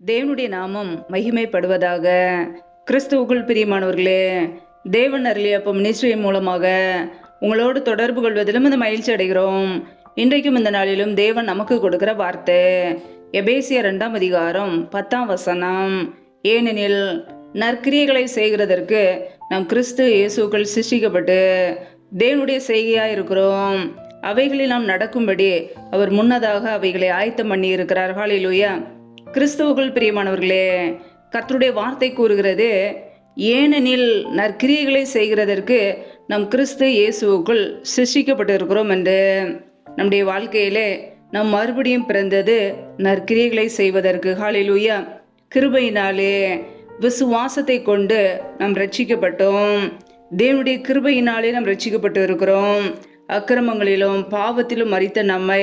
தேவனுடைய நாமம் மகிமைப்படுவதாக. கிறிஸ்துவுக்குள் பிரியமானவர்களே, தேவன் அருளிய அப்பம் நிச்சயம் மூலமாக உங்களோடு தொடர்பு கொள்வதிலும் இந்த மகிழ்ச்சி அடைகிறோம். இன்றைக்கும் இந்த நாளிலும் தேவன் நமக்கு கொடுக்கிற வார்த்தை எபேசியர் 2ஆம் அதிகாரம் 10ஆம் வசனம். ஏனெனில் நற்கிரியைகளை செய்கிறதற்கு நாம் கிறிஸ்து இயேசுக்குள் சிருஷ்டிக்கப்பட்டு தேவனுடைய செய்கையாக இருக்கிறோம். அவைகளில் நாம் நடக்கும்படி அவர் முன்னதாக அவைகளை ஆயத்தம் பண்ணி இருக்கிறார். ஹல்லேலூயா. கிறிஸ்துவுக்குள் பிரியமானவர்களே, கர்த்தருடைய வார்த்தை கூறுகிறது, ஏனெனில் நற்கிரியைகளை செய்கிறதற்கு நம் கிறிஸ்து இயேசுவுக்குள் சிருஷ்டிக்கப்பட்டு இருக்கிறோம் என்று. நம்முடைய வாழ்க்கையிலே நாம் மறுபடியும் பிறந்தது நற்கிரியைகளை செய்வதற்கு. ஹல்லேலூயா. கிருபையினாலே விசுவாசத்தை கொண்டு நாம் ரட்சிக்கப்பட்டோம். தேவனுடைய கிருபையினாலே நாம் ரட்சிக்கப்பட்டு இருக்கிறோம். அக்கிரமங்களிலும் பாவத்திலும் மரித்த நம்மை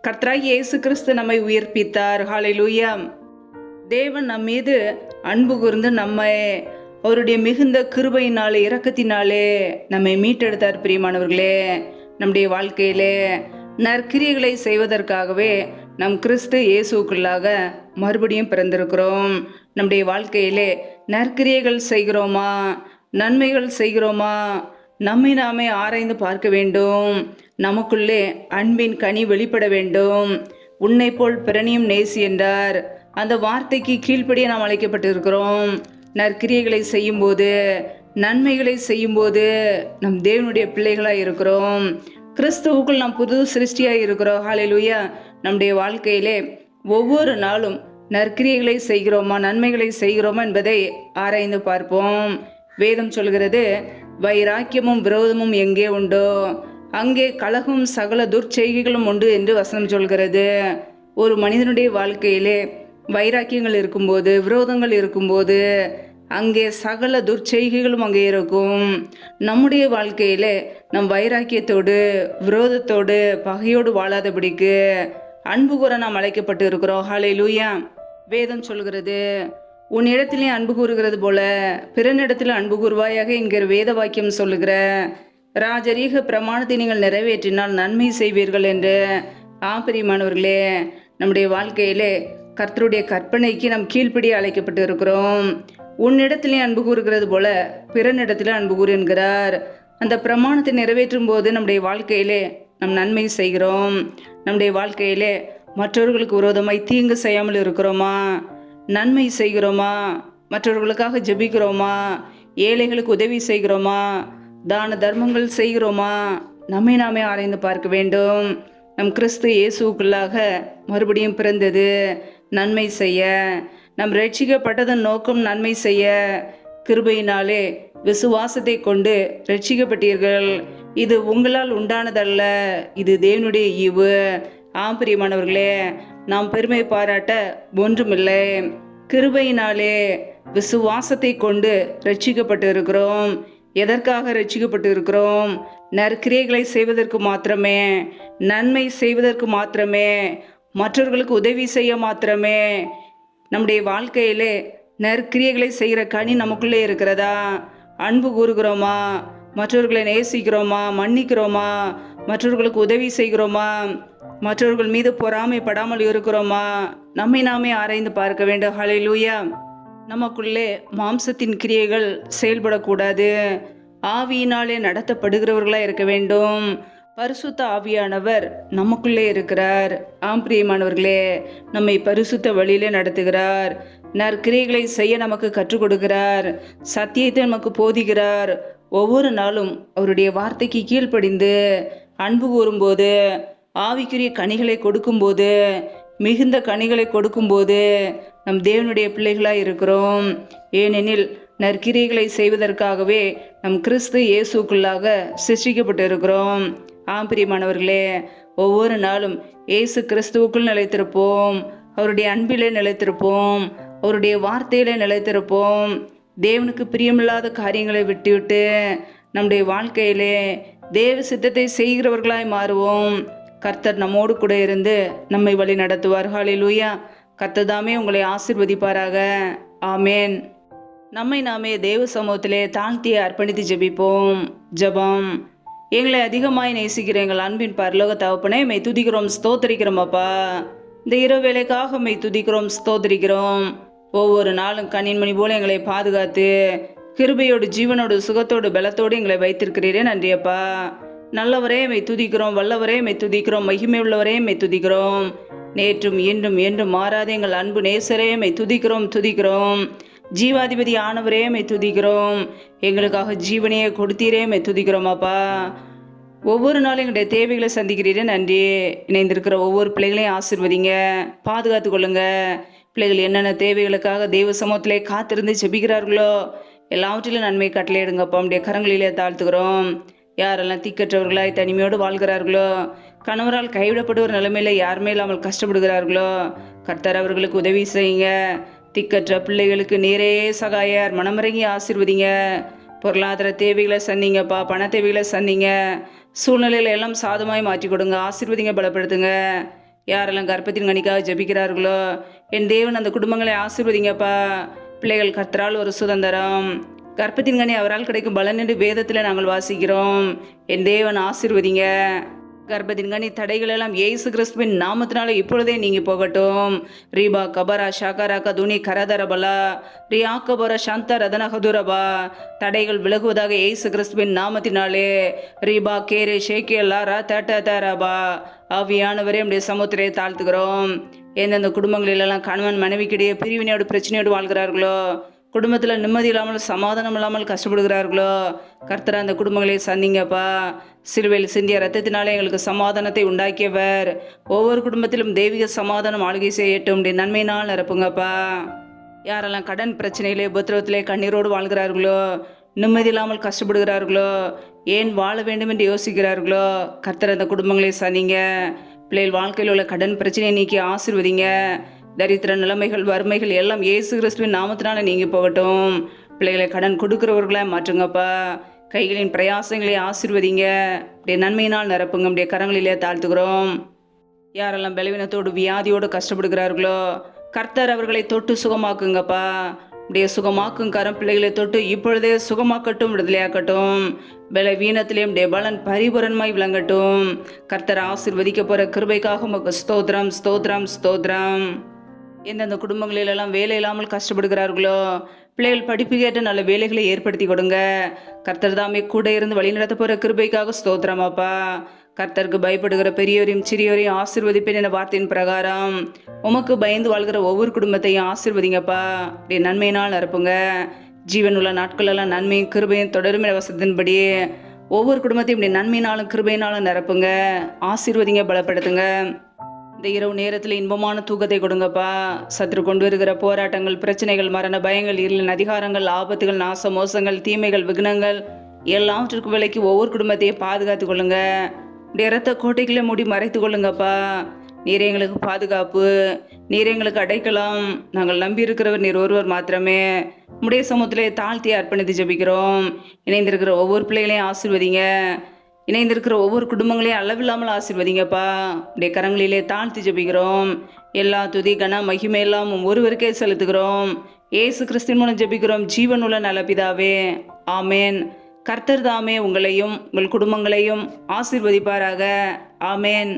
கர்த்தராகிய இயேசு கிறிஸ்து நம்மை உயிர்ப்பித்தார். ஹல்லேலூயா. தேவன் நம் மீது அன்பு கூர்ந்து நம்மை அவருடைய மிகுந்த கிருபையினாலே இரக்கத்தினாலே நம்மை மீட்டெடுத்தார். பிரியமானவர்களே, நம்முடைய வாழ்க்கையிலே நற்கிரியைகளை செய்வதற்காகவே நம் கிறிஸ்து இயேசுக்குள்ளாக மறுபடியும் பிறந்திருக்கிறோம். நம்முடைய வாழ்க்கையிலே நற்கிரியைகள் செய்கிறோமா, நன்மைகள் செய்கிறோமா, நம்மை நாமே ஆராய்ந்து பார்க்க வேண்டும். நமக்குள்ளே அன்பின் கனி வெளிப்பட வேண்டும். உன்னை போல் பிறனியும் நேசி என்றார். அந்த வார்த்தைக்கு கீழ்ப்படியே நாம் அழைக்கப்பட்டிருக்கிறோம். நற்கிரியைகளை செய்யும்போது, நன்மைகளை செய்யும்போது நம் தேவனுடைய பிள்ளைகளாக இருக்கிறோம். கிறிஸ்துவுக்குள் நாம் புது சிருஷ்டியாக இருக்கிறோம். ஹல்லேலூயா. நம்முடைய வாழ்க்கையிலே ஒவ்வொரு நாளும் நற்கிரியைகளை செய்கிறோமா, நன்மைகளை செய்கிறோமா என்பதை ஆராய்ந்து பார்ப்போம். வேதம் சொல்கிறது, வைராக்கியமும் விரோதமும் எங்கே உண்டோ அங்கே கலகம் சகல துர்ச்செய்கைகளும் உண்டு என்று வசனம் சொல்கிறது. ஒரு மனிதனுடைய வாழ்க்கையிலே வைராக்கியங்கள் இருக்கும்போது, விரோதங்கள் இருக்கும்போது அங்கே சகல துர்ச்செய்கைகளும் அங்கே இருக்கும். நம்முடைய வாழ்க்கையிலே நம் வைராக்கியத்தோடு, விரோதத்தோடு, பகையோடு வாழாதபடிக்கு அன்பு கூற நாம் அழைக்கப்பட்டு இருக்கிறோம். ஹல்லேலூயா. வேதம் சொல்கிறது, உன் இடத்திலே அன்பு கூறுகிறது போல பிறனிடத்தில் அன்பு கூறுவாயாக என்கிற வேத வாக்கியம் சொல்லுகிற ராஜரீக பிரமாணத்தை நீங்கள் நிறைவேற்றினால் நன்மை செய்வீர்கள் என்று. பிரியமானவர்களே, நம்முடைய வாழ்க்கையிலே கர்த்தருடைய கற்பனைக்கு நாம் கீழ்ப்படி அழைக்கப்பட்டு இருக்கிறோம். உன்னிடத்திலே அன்பு கூறுகிறது போல பிறனிடத்திலே அன்பு கூறு என்கிறார். அந்த பிரமாணத்தை நிறைவேற்றும் போது நம்முடைய வாழ்க்கையிலே நம் நன்மை செய்கிறோம். நம்முடைய வாழ்க்கையிலே மற்றவர்களுக்கு விரோதமாய் தீங்கு செய்யாமல் இருக்கிறோமா, நன்மை செய்கிறோமா, மற்றவர்களுக்காக ஜெபிக்கிறோமா, ஏழைகளுக்கு உதவி செய்கிறோமா, தான தர்மங்கள் செய்கிறோமா, நம்மை நாமே ஆராய்ந்து பார்க்க வேண்டும். நம் கிறிஸ்து இயேசுக்குள்ளாக மறுபடியும் பிறந்தது நன்மை செய்ய. நம் ரட்சிக்கப்பட்டதன் நோக்கம் நன்மை செய்ய. கிருபையினாலே விசுவாசத்தை கொண்டு ரட்சிக்கப்பட்டீர்கள். இது உங்களால் உண்டானதல்ல, இது தேவனுடைய ஈவு. பிரியமானவர்களே, நாம் பெருமை பாராட்ட ஒன்றுமில்லை. கிருபையினாலே விசுவாசத்தை கொண்டு ரட்சிக்கப்பட்டு இருக்கிறோம். எதற்காக ரட்சிக்கப்பட்டு இருக்கிறோம்? நற்கிரியைகளை செய்வதற்கு மாத்திரமே, நன்மை செய்வதற்கு மாத்திரமே, மற்றவர்களுக்கு உதவி செய்ய மாத்திரமே. நம்முடைய வாழ்க்கையிலே நற்கிரியைகளை செய்கிற கனி நமக்குள்ளே இருக்கிறதா? அன்பு கூறுகிறோமா, மற்றவர்களை நேசிக்கிறோமா, மன்னிக்கிறோமா, மற்றவர்களுக்கு உதவி செய்கிறோமா, மற்றவர்கள் மீது பொறாமைப்படாமல் இருக்கிறோமா? நம்மை நாமே ஆராய்ந்து பார்க்க வேண்டும். ஹல்லேலூயா. நமக்குள்ளே மாம்சத்தின் கிரியைகள் செயல்படக்கூடாது. ஆவியினாலே நடத்தப்படுகிறவர்களாக இருக்க வேண்டும். பரிசுத்த ஆவியானவர் நமக்குள்ளே இருக்கிறார். பிரியமானவர்களே, நம்மை பரிசுத்த வழியிலே நடத்துகிறார். நற்கிரியைகளை செய்ய நமக்கு கற்றுக் கொடுக்கிறார். சத்தியத்தை நமக்கு போதிக்கிறார். ஒவ்வொரு நாளும் அவருடைய வார்த்தைக்கு கீழ்ப்படிந்து அன்பு கூறும்போது, ஆவிக்குரிய கனிகளை கொடுக்கும்போது, மிகுந்த கனிகளை கொடுக்கும்போது நம் தேவனுடைய பிள்ளைகளாய் இருக்கிறோம். ஏனெனில் நற்கிரியைகளை செய்வதற்காகவே நம் கிறிஸ்து இயேசுக்குள்ளாக சிருஷ்டிக்கப்பட்டு இருக்கிறோம். பிரியமானவர்களே, ஒவ்வொரு நாளும் இயேசு கிறிஸ்துவுக்குள் நிலைத்திருப்போம். அவருடைய அன்பிலே நிலைத்திருப்போம். அவருடைய வார்த்தையிலே நிலைத்திருப்போம். தேவனுக்கு பிரியமில்லாத காரியங்களை விட்டுவிட்டு நம்முடைய வாழ்க்கையிலே தேவ சித்தத்தை செய்கிறவர்களாய் மாறுவோம். கர்த்தர் நம்மோடு கூட இருந்து நம்மை வழி நடத்துவார். ஹல்லேலூயா. கர்த்தர் தாமே உங்களை ஆசீர்வதிப்பாராக. ஆமேன். நம்மை நாமே தேவ சமூகத்திலே தாழ்த்தி அர்ப்பணித்து ஜெபிப்போம். ஜெபம். எங்களை அதிகமாய் நேசிக்கிற எங்கள் அன்பின் பரலோக தகப்பனே, மை துதிக்கிறோம், ஸ்தோத்தரிக்கிறோம் அப்பா. இந்த இரவு வேலைக்காக உம்மை துதிக்கிறோம், ஸ்தோத்திரிக்கிறோம். ஒவ்வொரு நாளும் கண்ணின்மணி போல எங்களை பாதுகாத்து கிருபையோடு ஜீவனோடு சுகத்தோடு பலத்தோடு எங்களை வைத்திருக்கிறீரே, நன்றியப்பா. நல்லவரே மெய் துதிக்கிறோம், வல்லவரே மெய் துதிக்கிறோம், மகிமை உள்ளவரே மெய் துதிக்கிறோம். நேற்றும் இன்றும் என்றும் மாறாத எங்கள் அன்பு நேசரே மெய் துதிக்கிறோம், துதிக்கிறோம். ஜீவாதிபதி ஆனவரே மெய் துதிக்கிறோம். எங்களுக்காக ஜீவனையே கொடுத்தீரே மெய் துதிக்கிறோம் அப்பா. ஒவ்வொரு நாளும் எங்களுடைய தேவைகளை சந்திக்கிறீரே, நன்றி. இணைந்திருக்கிற ஒவ்வொரு பிள்ளைகளையும் ஆசீர்வதிங்க, பாதுகாத்து கொள்ளுங்க. பிள்ளைகள் என்னென்ன தேவைகளுக்காக தெய்வ சமூகத்திலே காத்திருந்து ஜெபிக்கிறார்களோ எல்லாவற்றிலும் நன்மை கட்டளையிடுங்கப்பா. நம்முடைய கரங்களிலே தாழ்த்துக்கிறோம். யாரெல்லாம் திக்கற்றவர்களாய் தனிமையோடு வாழ்கிறார்களோ, கணவரால் கைவிடப்படுகிற நிலைமையில யாருமே இல்லாமல் கஷ்டப்படுகிறார்களோ, கர்த்தர் அவர்களுக்கு உதவி செய்யுங்க. திக்கற்ற பிள்ளைகளுக்கு நேரே சகாயர், மனமிறங்கி ஆசீர்வதிங்க. பொருளாதார தேவைகளை சந்திங்கப்பா, பண தேவைகளை சந்திங்க. சூழ்நிலைகளை எல்லாம் சாதமாய் மாற்றி கொடுங்க, ஆசீர்வதிங்க, பலப்படுத்துங்க. யாரெல்லாம் கர்ப்பத்தின் கனிக்காக ஜெபிக்கிறார்களோ என் தேவன் அந்த குடும்பங்களை ஆசீர்வதிங்கப்பா. பிள்ளைகள் கர்த்தரால் ஒரு சுதந்திரம், கர்ப்பத்தின் கனி அவரால் கிடைக்கும் பலன் என்று வேதத்தில் நாங்கள் வாசிக்கிறோம். என் தேவன் ஆசீர்வதிங்க. கர்ப்பத்தின் கனி தடைகள் எல்லாம் இயேசு கிறிஸ்துவின் நாமத்தினால இப்பொழுதே நீங்கி போகட்டும். ரீபா கபரா ஷாகரா கதுனி கரதரபலா ரியா கபரா சாந்தா ரதன ஹதுரபா. தடைகள் விலகுவதாக இயேசு கிறிஸ்துவின் நாமத்தினாலே. ரீபா கேரே ஷேக்கியல்லா ரா தட்ட தரபா. ஆவியானவரே நம்முடைய சமுத்திரை தாழ்த்துகிறோம். எந்தெந்த குடும்பங்களிலெல்லாம் கணவன் மனைவிக்கிடையே பிரிவினையோடு பிரச்சனையோடு வாழ்கிறார்களோ, குடும்பத்தில் நிம்மதி இல்லாமல் சமாதானம் இல்லாமல் கஷ்டப்படுகிறார்களோ, கர்த்தர் அந்த குடும்பங்களை சந்திங்கப்பா. சிலுவையில் சிந்திய ரத்தத்தினாலே எங்களுக்கு சமாதானத்தை உண்டாக்கியவர். ஒவ்வொரு குடும்பத்திலும் தெய்வீக சமாதானம் ஆளுகை செய்யட்டும், நன்மையினால் நிரப்புங்கப்பா. யாரெல்லாம் கடன் பிரச்சனையிலே உபத்திரவத்திலே கண்ணீரோடு வாழ்கிறார்களோ, நிம்மதி இல்லாமல் கஷ்டப்படுகிறார்களோ, ஏன் வாழ வேண்டும் என்று யோசிக்கிறார்களோ, கர்த்தர் அந்த குடும்பங்களை சந்திங்க. பிள்ளைகள் வாழ்க்கையில் உள்ள கடன் பிரச்சனையை நீக்கி ஆசீர்வதிங்க. தரித்திர நிலைமைகள் வறுமைகள் எல்லாம் இயேசு கிறிஸ்துவின் நாமத்தினால நீங்கி போகட்டும். பிள்ளைகளை கடன் கொடுக்கிறவர்களாக மாற்றுங்கப்பா. கைகளின் பிரயாசங்களை ஆசீர்வதிங்க. அப்படியே நன்மையினால் நிரப்புங்க. அப்படியே கரங்களிலே தாழ்த்துக்கிறோம். யாரெல்லாம் பலவீனத்தோடு வியாதியோடு கஷ்டப்படுகிறார்களோ, கர்த்தர் அவர்களை தொட்டு சுகமாக்குங்கப்பா. அப்படியே சுகமாக்கும் கரம் பிள்ளைகளை தொட்டு இப்பொழுதே சுகமாக்கட்டும், விடுதலையாக்கட்டும். பலவீனத்திலே அப்படியே பலன் பரிபூரணமாய் விளங்கட்டும். கர்த்தர் ஆசீர்வதிக்க போகிற கிருபைக்காக உமக்கு ஸ்தோத்திரம், ஸ்தோத்திரம், ஸ்தோத்திரம். எந்தெந்த குடும்பங்களிலெல்லாம் வேலை இல்லாமல் கஷ்டப்படுகிறார்களோ, பிள்ளைகள் படிப்புக்கேற்ற நல்ல வேலைகளை ஏற்படுத்தி கொடுங்க. கர்த்தர் தாமே கூட இருந்து வழிநடத்த போகிற கிருபைக்காக ஸ்தோத்திரமாப்பா. கர்த்தருக்கு பயப்படுகிற பெரியோரையும் சிறியோரையும் ஆசீர்வதிப்பேன் என்ற வார்த்தையின் பிரகாரம் உமக்கு பயந்து வாழ்கிற ஒவ்வொரு குடும்பத்தையும் ஆசீர்வதிங்கப்பா. அப்படி நன்மையினால் நிரப்புங்க. ஜீவன் உள்ள நாட்களெல்லாம் நன்மையும் கிருபையும் தொடரும் வசத்தின்படி ஒவ்வொரு குடும்பத்தையும் இப்படி நன்மையினாலும் கிருபையினாலும் நிரப்புங்க. ஆசீர்வதிங்க, பலப்படுத்துங்க. இந்த இரவு நேரத்தில் இன்பமான தூக்கத்தை கொடுங்கப்பா. சத்ரு கொண்டு வருகிற போராட்டங்கள், பிரச்சனைகள், மரண பயங்கள், இருளின் அதிகாரங்கள், ஆபத்துகள், நாச மோசங்கள், தீமைகள், விக்னங்கள் எல்லாவற்றிற்கும் விலைக்கு ஒவ்வொரு குடும்பத்தையும் பாதுகாத்து கொள்ளுங்க. இப்படி இரத்த கோட்டைகளை மூடி மறைத்து கொள்ளுங்கப்பா. நீர் எங்களுக்கு பாதுகாப்பு, நீர் எங்களுக்கு அடைக்கலாம். நாங்கள் நம்பி இருக்கிறவர் நீர் ஒருவர் மாத்திரமே. உம்முடைய சமூகத்திலே தாழ்த்தி அர்ப்பணித்து ஜெபிக்கிறோம். இணைந்திருக்கிற ஒவ்வொரு பிள்ளைகளையும் ஆசீர்வதிங்க. இணைந்திருக்கிற ஒவ்வொரு குடும்பங்களையும் அளவில்லாமல் ஆசீர்வதிங்கப்பா. உடைய கரங்களிலே தாழ்த்தி ஜெபிக்கிறோம். எல்லா துதி கன மகிமை எல்லாம் ஒருவருக்கே செலுத்துகிறோம். இயேசு கிறிஸ்துவின் மூலம் ஜெபிக்கிறோம், ஜீவனுள்ள நல்ல பிதாவே, ஆமேன். கர்த்தர் தாமே உங்களையும் உங்கள் குடும்பங்களையும் ஆசீர்வதிப்பாராக. ஆமேன்.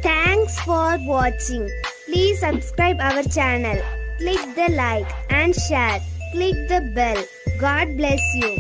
Thanks for watching. Please subscribe our channel. Click the like and share. Click the bell. God bless you.